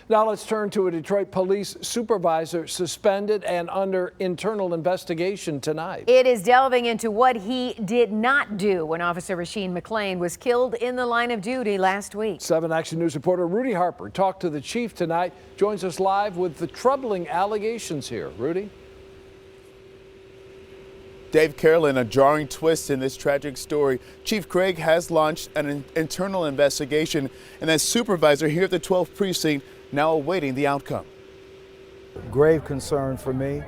Now let's turn to a Detroit police supervisor suspended and under internal investigation tonight. It is delving into what he did not do when Officer Rasheen McClain was killed in the line of duty last week. 7 Action News reporter Rudy Harper talked to the chief tonight, joins us live with the troubling allegations here. Rudy? Dave, Carolyn, a jarring twist in this tragic story. Chief Craig has launched an internal investigation, and as supervisor here at the 12th Precinct, now awaiting the outcome. Grave concern for me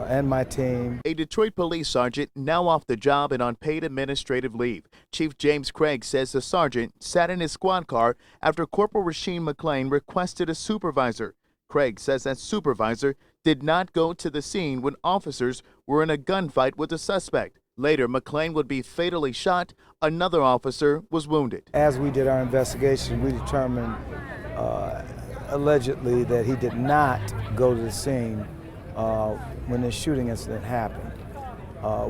and my team. A Detroit police sergeant now off the job and on paid administrative leave. Chief James Craig says the sergeant sat in his squad car after Corporal Rasheen McClain requested a supervisor. Craig says that supervisor did not go to the scene when officers were in a gunfight with the suspect. Later, McClain would be fatally shot. Another officer was wounded. As we did our investigation, we determined allegedly that he did not go to the scene when this shooting incident happened.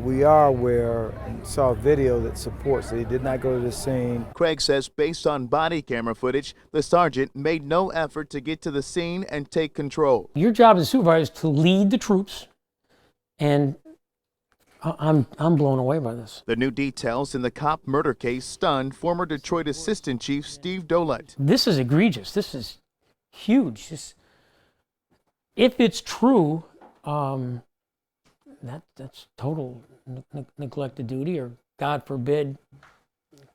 We are aware and saw a video that supports that he did not go to the scene. Craig says based on body camera footage, the sergeant made no effort to get to the scene and take control. Your job as a supervisor is to lead the troops, and I'm blown away by this. The new details in the cop murder case stunned former Detroit Assistant Chief Steve Dolet. This is egregious. This is huge. If it's true, that's total neglect of duty, or God forbid,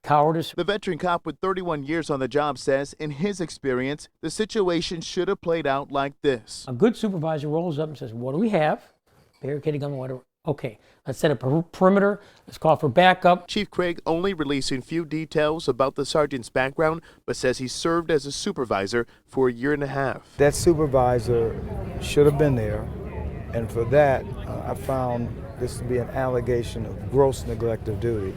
cowardice. The veteran cop with 31 years on the job says in his experience, the situation should have played out like this. A good supervisor rolls up and says, what do we have? Barricaded gun, whatever. Okay, let's set up a perimeter. Let's call for backup. Chief Craig only releasing few details about the sergeant's background, but says he served as a supervisor for a year and a half. That supervisor should have been there, and for that, I found this to be an allegation of gross neglect of duty.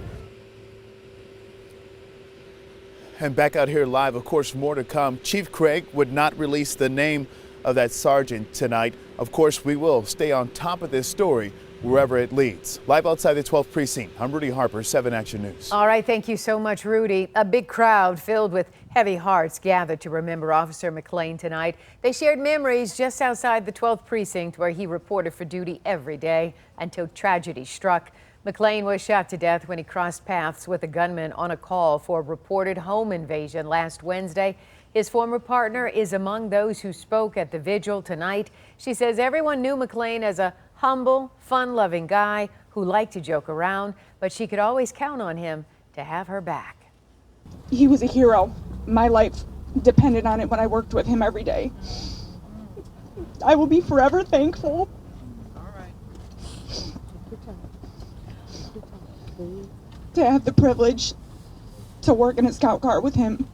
And back out here live, of course, more to come. Chief Craig would not release the name of that sergeant tonight. Of course, we will stay on top of this story wherever it leads. Live outside the 12th Precinct, I'm Rudy Harper, 7 Action News. All right, thank you so much, Rudy. A big crowd filled with heavy hearts gathered to remember Officer McClain tonight. They shared memories just outside the 12th Precinct, where he reported for duty every day until tragedy struck. McClain was shot to death when he crossed paths with a gunman on a call for a reported home invasion last Wednesday. His former partner is among those who spoke at the vigil tonight. She says everyone knew McClain as a humble, fun-loving guy who liked to joke around, but she could always count on him to have her back. He was a hero. My life depended on it when I worked with him every day. I will be forever thankful. To have the privilege to work in a scout car with him.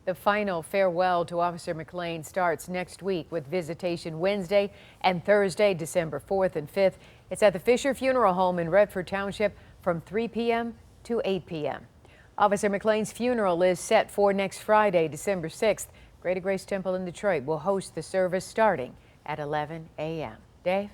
The final farewell to Officer McClain starts next week with visitation Wednesday and Thursday, December 4th and 5th. It's at the Fisher Funeral Home in Redford Township from 3 p.m. to 8 p.m. Officer McClain's funeral is set for next Friday, December 6th. Greater Grace Temple in Detroit will host the service starting at 11 a.m. Dave?